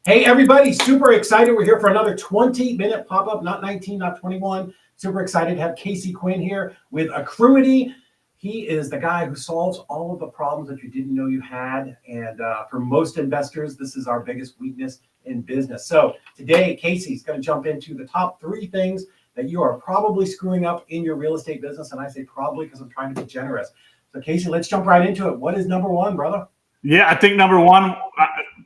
Hey, everybody, super excited. We're here for another 20-minute pop-up, not 19, not 21. Super excited to have Casey Quinn here with Acruity. He is the guy who solves all of the problems that you didn't know you had. And for most investors, this is our biggest weakness in business. So today, Casey's going to jump into the top 3 things that you are probably screwing up in your real estate business. And I say probably because I'm trying to be generous. So Casey, let's jump right into it. What is number 1, brother? Yeah, I think number 1,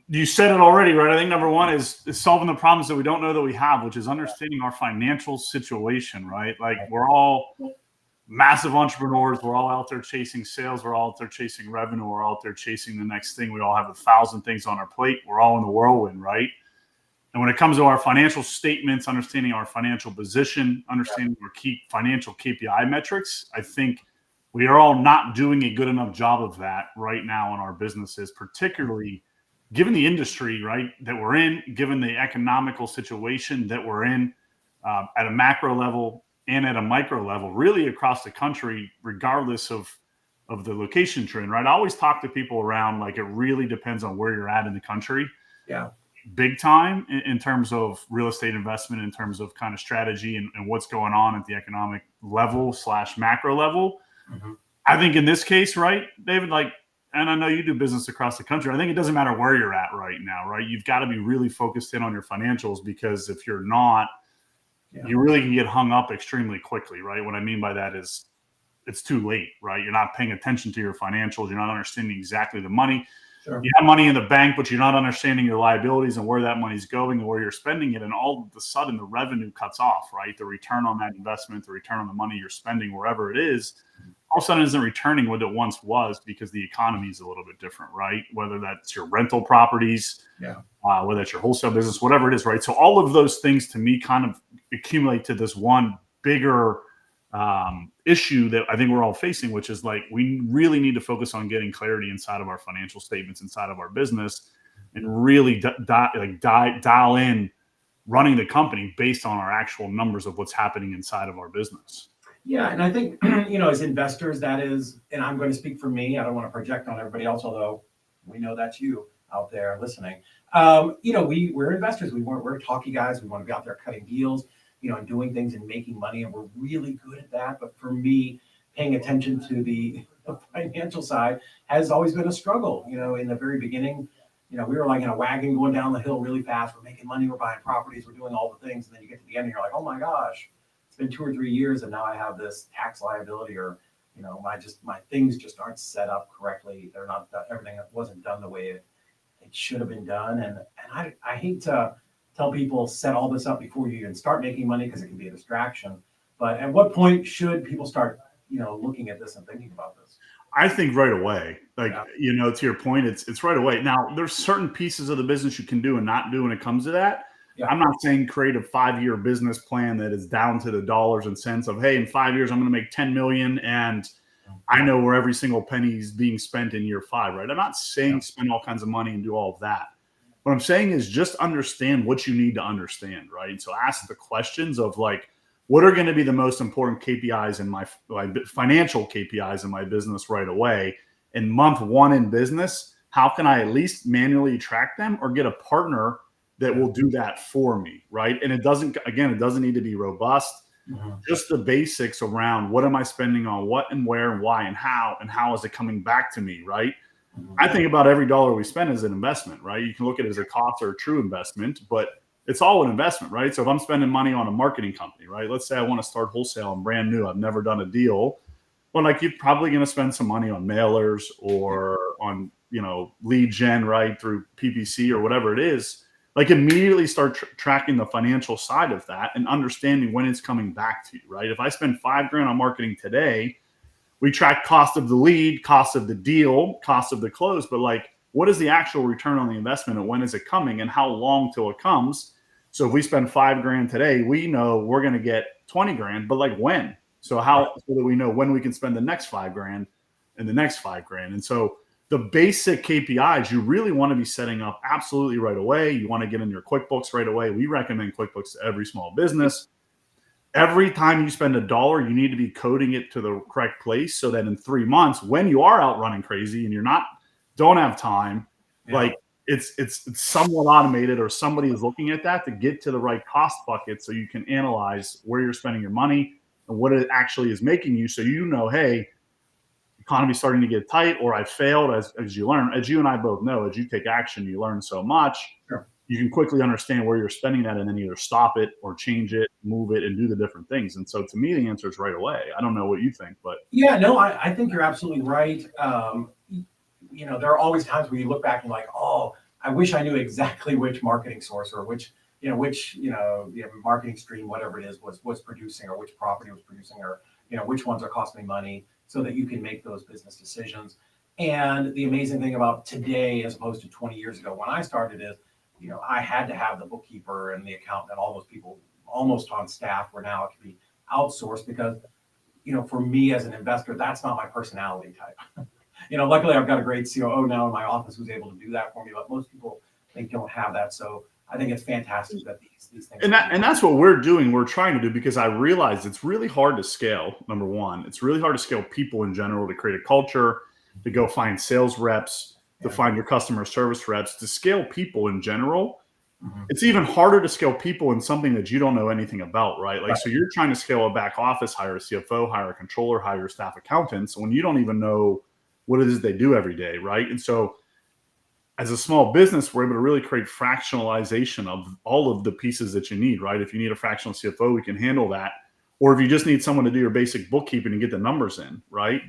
you said it already, right? I think number 1 is solving the problems that we don't know that we have, which is understanding our financial situation, right? Like we're all massive entrepreneurs. We're all out there chasing sales. We're all out there chasing revenue. We're all out there chasing the next thing. We all have 1,000 things on our plate. We're all in the whirlwind, right? And when it comes to our financial statements, understanding our financial position, understanding our key financial KPI metrics, I think we are all not doing a good enough job of that right now in our businesses, particularly given the industry, right, that we're in, given the economical situation that we're in at a macro level and at a micro level, really across the country, regardless of the location you're in, right? I always talk to people around like it really depends on where you're at in the country. Yeah. Big time in terms of real estate investment, in terms of kind of strategy and what's going on at the economic level / macro level. Mm-hmm. I think in this case, right, David, like, and I know you do business across the country, I think it doesn't matter where you're at right now, right? You've got to be really focused in on your financials, because if you're not, you really can get hung up extremely quickly, right? What I mean by that is it's too late, right? You're not paying attention to your financials. You're not understanding exactly the money. Sure. You have money in the bank, but you're not understanding your liabilities and where that money's going and where you're spending it. And all of a sudden, the revenue cuts off, right? The return on that investment, the return on the money you're spending, wherever it is, all of a sudden isn't returning what it once was, because the economy is a little bit different, right? Whether that's your rental properties, whether it's your wholesale business, whatever it is, right? So all of those things to me kind of accumulate to this one bigger issue that I think we're all facing, which is like we really need to focus on getting clarity inside of our financial statements, inside of our business, and really dial in running the company based on our actual numbers of what's happening inside of our business. Yeah, and I think, as investors, that is, and I'm going to speak for me, I don't want to project on everybody else, although we know that's you out there listening. We're investors. We're talky guys. We want to be out there cutting deals, and doing things and making money, and we're really good at that. But for me, paying attention to the financial side has always been a struggle. In the very beginning, we were like in a wagon going down the hill really fast. We're making money, we're buying properties, we're doing all the things, and then you get to the end and you're like, oh my gosh, it's been 2 or 3 years and now I have this tax liability, or my things just aren't set up correctly. They're not, everything wasn't done the way it should have been done. And I hate to tell people set all this up before you even start making money, because it can be a distraction. But at what point should people start, looking at this and thinking about this? I think right away, to your point, it's right away. Now, there's certain pieces of the business you can do and not do when it comes to that. Yeah. I'm not saying create a 5-year business plan that is down to the dollars and cents of, hey, in 5 years, I'm going to make 10 million and I know where every single penny is being spent in year 5, right? I'm not saying spend all kinds of money and do all of that. What I'm saying is just understand what you need to understand, right? So ask the questions of like, what are going to be the most important KPIs in my financial KPIs in my business right away? In month 1 in business, how can I at least manually track them or get a partner that will do that for me, right? And it doesn't need to be robust. Mm-hmm. Just the basics around what am I spending on what and where and why and how is it coming back to me, right? I think about every dollar we spend as an investment, right? You can look at it as a cost or a true investment, but it's all an investment, right? So if I'm spending money on a marketing company, right? Let's say I want to start wholesale. I'm brand new. I've never done a deal. Well, like you're probably going to spend some money on mailers or on, lead gen, right? Through PPC or whatever it is. Like immediately start tracking the financial side of that and understanding when it's coming back to you, right? If I spend $5,000 on marketing today, we track cost of the lead, cost of the deal, cost of the close, but like, what is the actual return on the investment and when is it coming and how long till it comes? So if we spend $5,000 today, we know we're going to get $20,000, but like when? So that we know when we can spend the next $5,000 and the next $5,000. And so the basic KPIs you really want to be setting up absolutely right away. You want to get in your QuickBooks right away. We recommend QuickBooks to every small business. Every time you spend $1, you need to be coding it to the correct place so that in 3 months, when you are out running crazy and don't have time, like it's somewhat automated, or somebody is looking at that to get to the right cost bucket so you can analyze where you're spending your money and what it actually is making you. So, hey, economy's starting to get tight, or I failed. As you learn, as you and I both know, as you take action, you learn so much. Sure. You can quickly understand where you're spending that and then either stop it or change it, move it, and do the different things. And so to me, the answer is right away. I don't know what you think, but yeah, no, I think you're absolutely right. There are always times where you look back and like, oh, I wish I knew exactly which marketing source or which marketing stream, whatever it is, was producing, or which property was producing, or which ones are costing me money, so that you can make those business decisions. And the amazing thing about today, as opposed to 20 years ago when I started, is I had to have the bookkeeper and the accountant and all those people almost on staff, where now it can be outsourced, because for me as an investor, that's not my personality type. Luckily I've got a great COO now in my office who's able to do that for me, but most people, they don't have that. So I think it's fantastic that these things. And that's what we're doing. We're trying to do, because I realize it's really hard to scale. Number one, it's really hard to scale people in general, to create a culture, to go find sales reps, to find your customer service reps, to scale people in general. It's even harder to scale people in something that you don't know anything about, right? Like, so you're trying to scale a back office, hire a CFO, hire a controller, hire your staff accountants, when you don't even know what it is they do every day, right? And so as a small business, we're able to really create fractionalization of all of the pieces that you need, right? If you need a fractional CFO, we can handle that. Or if you just need someone to do your basic bookkeeping and get the numbers in, right?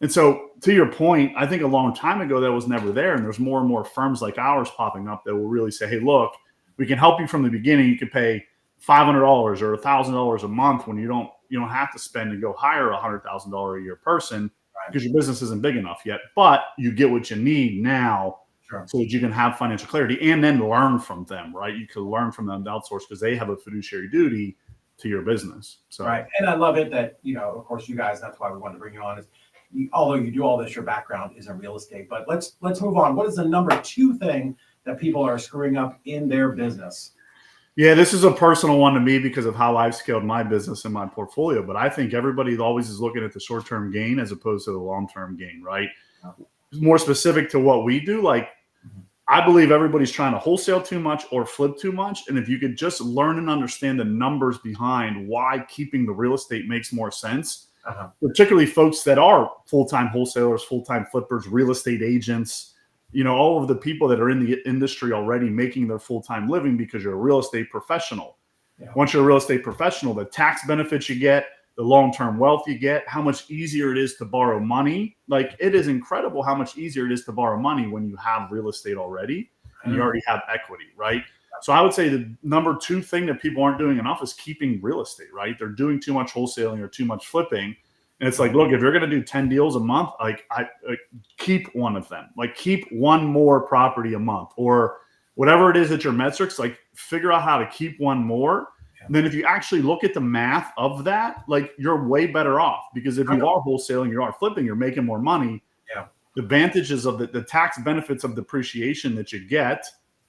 And so to your point, I think a long time ago that was never there. And there's more and more firms like ours popping up that will really say, hey, look, we can help you from the beginning. You can pay $500 or $1,000 a month when you don't have to spend and go hire a $100,000 a year person, because your business isn't big enough yet. But you get what you need now, so that you can have financial clarity and then learn from them, right? You can learn from them to outsource, because they have a fiduciary duty to your business. So right. And I love it that, of course, you guys, that's why we wanted to bring you on, is although you do all this, your background is in real estate. But let's move on. What is the number 2 thing that people are screwing up in their business? Yeah, this is a personal one to me because of how I've scaled my business and my portfolio. But I think everybody always is looking at the short-term gain as opposed to the long-term gain, right? More specific to what we do, like, I believe everybody's trying to wholesale too much or flip too much. And if you could just learn and understand the numbers behind why keeping the real estate makes more sense, particularly folks that are full-time wholesalers, full-time flippers, real estate agents, all of the people that are in the industry already making their full-time living because you're a real estate professional. Once you're a real estate professional, the tax benefits you get, the long-term wealth you get, how much easier it is to borrow money. Like, it is incredible how much easier it is to borrow money when you have real estate already and you already have equity, right? So I would say the number 2 thing that people aren't doing enough is keeping real estate, right? They're doing too much wholesaling or too much flipping. And it's like, look, if you're going to do 10 deals a month, keep one of them. Like, keep one more property a month, or whatever it is at your metrics, like, figure out how to keep one more. And then if you actually look at the math of that, like, you're way better off, because if you are wholesaling, you are flipping, you're making more money. The advantages of the tax benefits of depreciation that you get,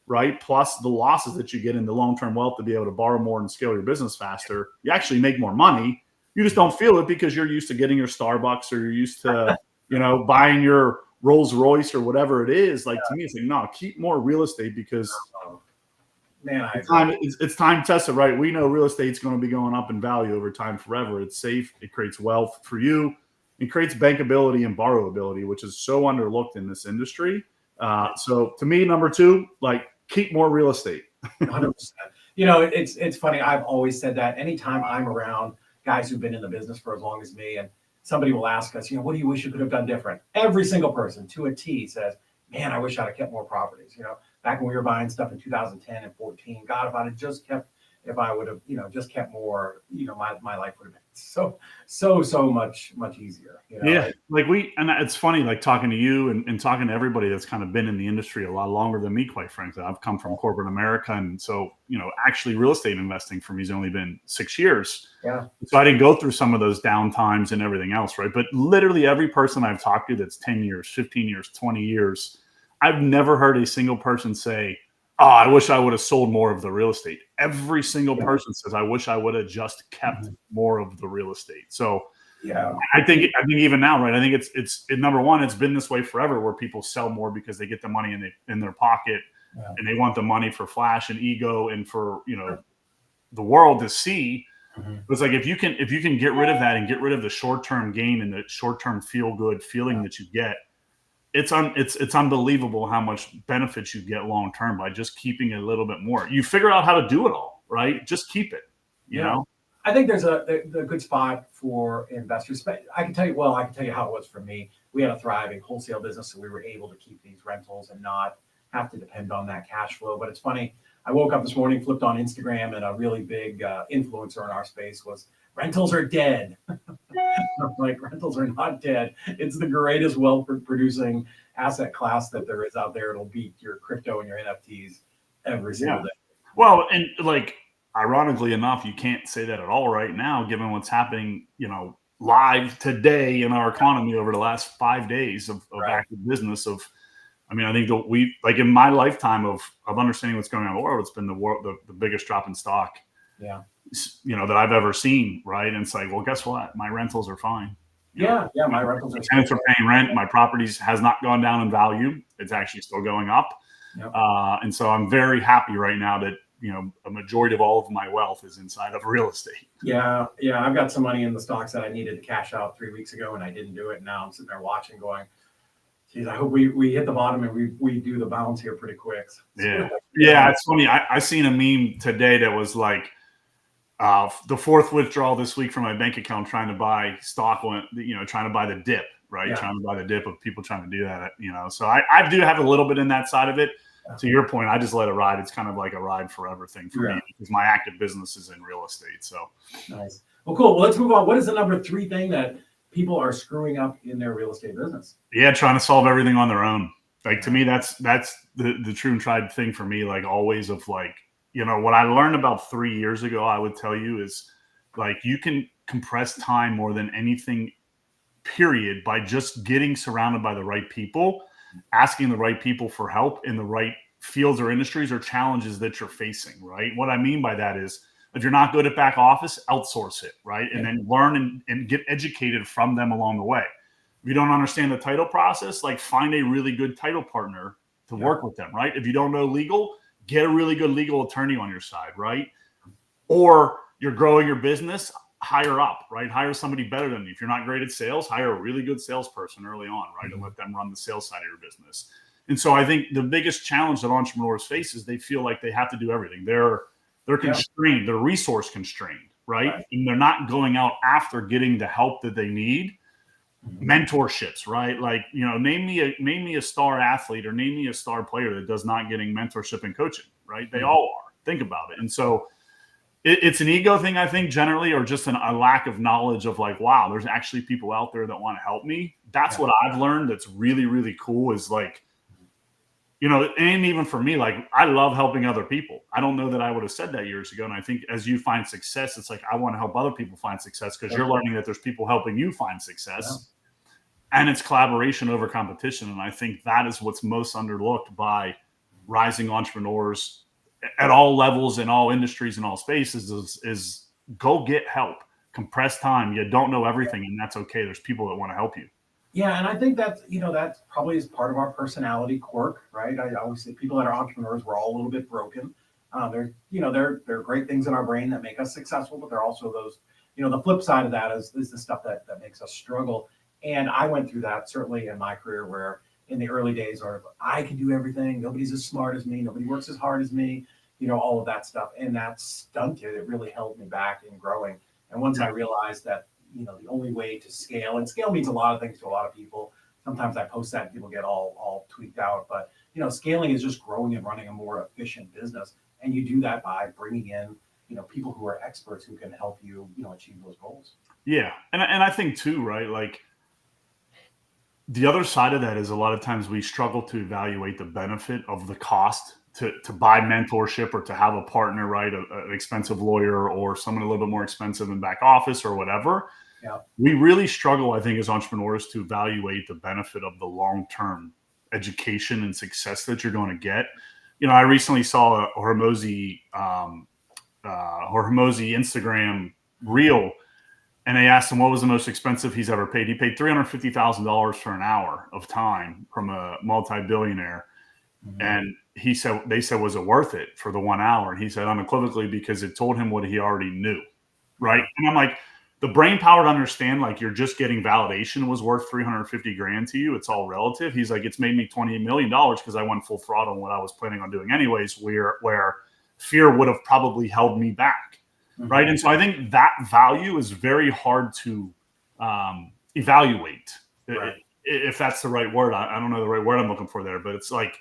right? Plus the losses that you get in the long-term wealth to be able to borrow more and scale your business faster. You actually make more money. You just don't feel it because you're used to getting your Starbucks, or you're used to, buying your Rolls Royce or whatever it is. Like, to me, it's like, no, keep more real estate, because it's time tested, right? We know real estate's going to be going up in value over time forever. It's safe. It creates wealth for you. It creates bankability and borrowability, which is so underlooked in this industry. So to me, number 2, like, keep more real estate. 100%. It's funny. I've always said that anytime I'm around guys who've been in the business for as long as me, and somebody will ask us, what do you wish you could have done different? Every single person to a T says, man, I wish I'd have kept more properties. Back when we were buying stuff in 2010 and 14, God, if I would have, just kept more, my life would have been so much easier. Yeah. And it's funny, like, talking to you and talking to everybody that's kind of been in the industry a lot longer than me, quite frankly. I've come from corporate America. And so, actually real estate investing for me has only been 6 years. So I didn't go through some of those downtimes and everything else, right? But literally every person I've talked to that's 10 years, 15 years, 20 years, I've never heard a single person say, oh, I wish I would have sold more of the real estate. Every single person says, I wish I would have just kept more of the real estate. So Yeah. I think even now, right? I think it's number one, it's been this way forever where people sell more because they get the money in their pocket and they want the money for flash and ego and for, the world to see. It's like if you can get rid of that and get rid of the short-term gain and the short-term feel-good feeling that you get, it's unbelievable how much benefits you get long-term by just keeping it a little bit more. You figure out how to do it all, right? Just keep it, you know? I think there's a good spot for investors. But I can tell you how it was for me. We had a thriving wholesale business, so we were able to keep these rentals and not have to depend on that cash flow. But it's funny, I woke up this morning, flipped on Instagram, and a really big influencer in our space was, rentals are dead. I'm like, rentals are not dead. It's the greatest wealth producing asset class that there is out there. It'll beat your crypto and your NFTs every single day. Well, and like, ironically enough, you can't say that at all right now, given what's happening, live today in our economy over the last 5 days of active business I think in my lifetime of understanding what's going on in the world, it's been the biggest drop in stock, that I've ever seen. Right. And it's like, well, guess what? My rentals are fine. My rentals are tenants are paying rent. My properties has not gone down in value. It's actually still going up. And so I'm very happy right now that, a majority of all of my wealth is inside of real estate. Yeah. I've got some money in the stocks that I needed to cash out 3 weeks ago and I didn't do it. Now I'm sitting there watching going, geez, I hope we hit the bottom and we do the bounce here pretty quick. Yeah. It's funny. I seen a meme today that was like, the fourth withdrawal this week from my bank account trying to buy stock, trying to buy the dip, right? Yeah. Trying to buy the dip of people trying to do that, So I do have a little bit in that side of it. To your point, I just let it ride. It's kind of like a ride forever thing for me because my active business is in real estate. So nice. Well, cool. Well, let's move on. What is the number 3 thing that people are screwing up in their real estate business? Yeah, trying to solve everything on their own. Like, to me, that's the true and tried thing for me. Like, always of like, what I learned about 3 years ago, I would tell you is like, you can compress time more than anything, period, by just getting surrounded by the right people, asking the right people for help in the right fields or industries or challenges that you're facing, right? What I mean by that is, if you're not good at back office, outsource it, right? And then learn and get educated from them along the way. If you don't understand the title process, like, find a really good title partner to work with them, right? If you don't know legal, get a really good legal attorney on your side, right? Or you're growing your business, hire up, right? Hire somebody better than you. If you're not great at sales, hire a really good salesperson early on, right? And let them run the sales side of your business. And so I think the biggest challenge that entrepreneurs face is they feel like they have to do everything. They're constrained, they're resource constrained, right? And they're not going out after getting the help that they need. Mentorships, right? Like, name me a star athlete or name me a star player that does not getting mentorship and coaching, right? They all are. Think about it. And so it's an ego thing, I think, generally, or just a lack of knowledge of like, wow, there's actually people out there that want to help me. That's what I've learned. That's really, really cool is like, and even for me, like, I love helping other people. I don't know that I would have said that years ago. And I think as you find success, it's like, I want to help other people find success because you're learning that there's people helping you find success. And it's collaboration over competition. And I think that is what's most underlooked by rising entrepreneurs at all levels, in all industries, in all spaces, is go get help. Compress time. You don't know everything, and that's okay. There's people that want to help you. Yeah, and I think that's probably is part of our personality quirk, right? I always say people that are entrepreneurs, we're all a little bit broken. There are great things in our brain that make us successful, but there are also those, the flip side of that is the stuff that makes us struggle. And I went through that certainly in my career, where in the early days, I can do everything. Nobody's as smart as me. Nobody works as hard as me. All of that stuff, and that stunted. It really held me back in growing. And once I realized that, the only way to scale, and scale means a lot of things to a lot of people. Sometimes I post that and people get all tweaked out, but scaling is just growing and running a more efficient business. And you do that by bringing in, people who are experts who can help you, achieve those goals. Yeah. And I think too, right? Like, the other side of that is a lot of times we struggle to evaluate the benefit of the cost to buy mentorship or to have a partner, right? An expensive lawyer or someone a little bit more expensive in back office or whatever. Yeah. We really struggle, I think, as entrepreneurs to evaluate the benefit of the long-term education and success that you're going to get. I recently saw a Hormozy Instagram reel And they asked him what was the most expensive he's ever paid. He paid $350,000 for an hour of time from a multi-billionaire. Mhm. And they said, was it worth it for the 1 hour? And he said unequivocally, because it told him what he already knew. Right. And I'm like, the brain power to understand, like, you're just getting validation was worth 350 grand to you. It's all relative. He's like, it's made me $28 million because I went full throttle on what I was planning on doing anyways, where fear would have probably held me back. Mhm. Right. And so I think that value is very hard to evaluate, Right. if that's the right word. I don't know the right word I'm looking for there, but it's like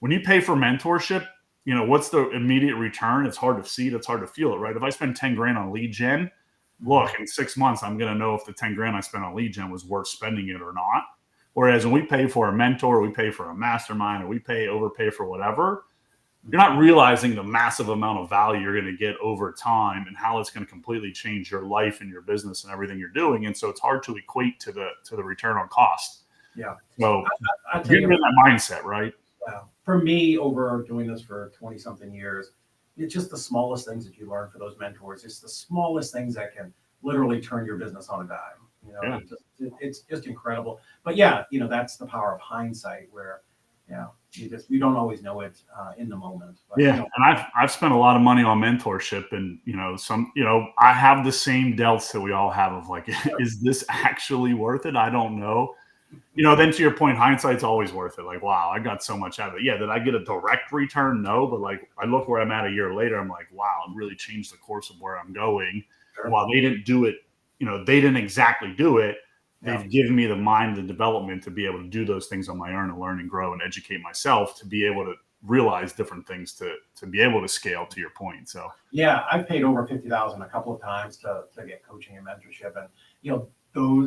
when you pay for mentorship, you know, what's the immediate return? It's hard to see it. It's hard to feel it, right? If I spend 10 grand on lead gen, look, in 6 months, I'm going to know if the 10 grand I spent on lead gen was worth spending it or not. Whereas when we pay for a mentor, we pay for a mastermind, or we overpay for whatever, you're not realizing the massive amount of value you're going to get over time and how it's going to completely change your life and your business and everything you're doing. And so it's hard to equate to the return on cost. Yeah. So I'll tell get you, rid of that mindset, right? for me, over doing this for 20 something years, it's just the smallest things that you learn for those mentors. It's the smallest things that can literally turn your business on a dime. You know, Yeah. it's just incredible. But yeah, you know, that's the power of hindsight, where you don't always know it in the moment. But, Yeah, you know, and I've spent a lot of money on mentorship, and I have the same delts that we all have of like, is this actually worth it? I don't know. Then to your point, hindsight's always worth it. Like, wow, I got so much out of it. Yeah, did I get a direct return? No, but like, I look where I'm at a year later, I'm like, wow, it really changed the course of where I'm going. Sure. And while they didn't do it, they didn't exactly do it. They've given me the mind, the development to be able to do those things on my own and learn and grow and educate myself to be able to realize different things to be able to scale, to your point. So yeah, I've paid over 50,000 a couple of times to get coaching and mentorship, and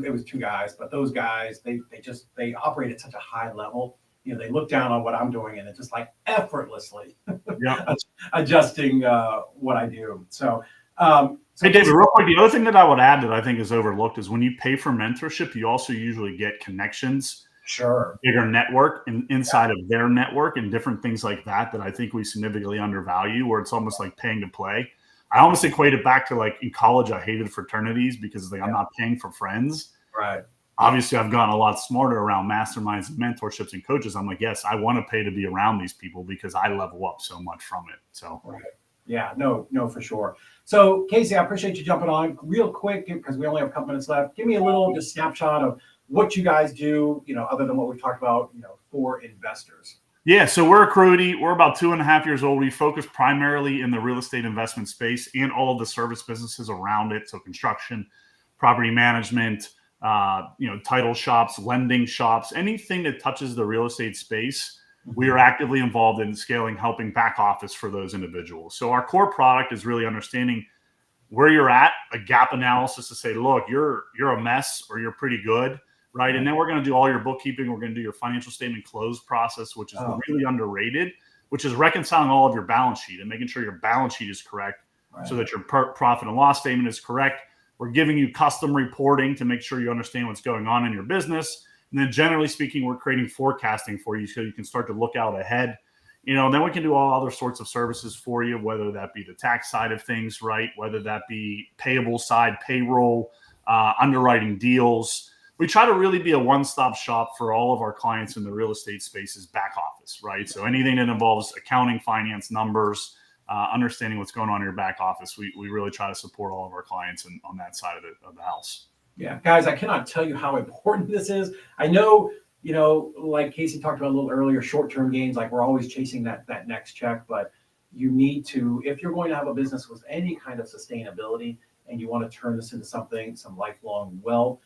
it was two guys, but those guys they operate at such a high level. They look down on what I'm doing, and it's just like effortlessly adjusting what I do. So hey, David, real quick, the other thing that I would add that I think is overlooked is when you pay for mentorship, you also usually get connections, bigger network inside of their network, and different things like that I think we significantly undervalue, where it's almost like paying to play. I almost equate it back to like in college, I hated fraternities because I'm not paying for friends. Right. Obviously, I've gotten a lot smarter around masterminds and mentorships and coaches. I'm like, yes, I want to pay to be around these people because I level up so much from it. So, yeah, no, for sure. So, Casey, I appreciate you jumping on real quick because we only have a couple minutes left. Give me a little just snapshot of what you guys do, other than what we've talked about, for investors. Yeah, so we're Acruity. We're about 2.5 years old. We focus primarily in the real estate investment space and all of the service businesses around it. So construction, property management, title shops, lending shops, anything that touches the real estate space. We are actively involved in scaling, helping back office for those individuals. So our core product is really understanding where you're at, a gap analysis to say, look, you're a mess or you're pretty good. Right. And then we're going to do all your bookkeeping. We're going to do your financial statement close process, which is really underrated, which is reconciling all of your balance sheet and making sure your balance sheet is correct so that your profit and loss statement is correct. We're giving you custom reporting to make sure you understand what's going on in your business. And then generally speaking, we're creating forecasting for you so you can start to look out ahead. Then we can do all other sorts of services for you, whether that be the tax side of things, right? Whether that be payable side, payroll, underwriting deals. We try to really be a one-stop shop for all of our clients in the real estate space's back office, right? So anything that involves accounting, finance, numbers, understanding what's going on in your back office, we really try to support all of our clients on that side of the house. Yeah, guys, I cannot tell you how important this is. I know, like Casey talked about a little earlier, short-term gains, like we're always chasing that next check, but you need to, if you're going to have a business with any kind of sustainability and you want to turn this into some lifelong wealth,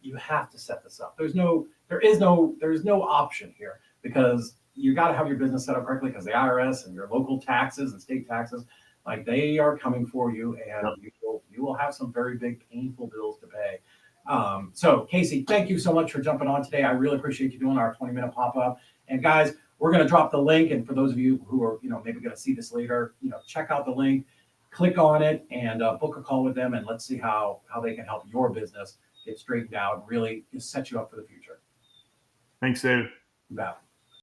you have to set this up. There is no option here, because you got to have your business set up correctly, because the IRS and your local taxes and state taxes, like, they are coming for you, and you will have some very big painful bills to pay. So Casey, thank you so much for jumping on today. I really appreciate you doing our 20-minute pop-up. And guys, we're going to drop the link. And for those of you who are, maybe going to see this later, check out the link, click on it, and book a call with them. And let's see how they can help your business get straightened out and really set you up for the future. Thanks, David. You bet.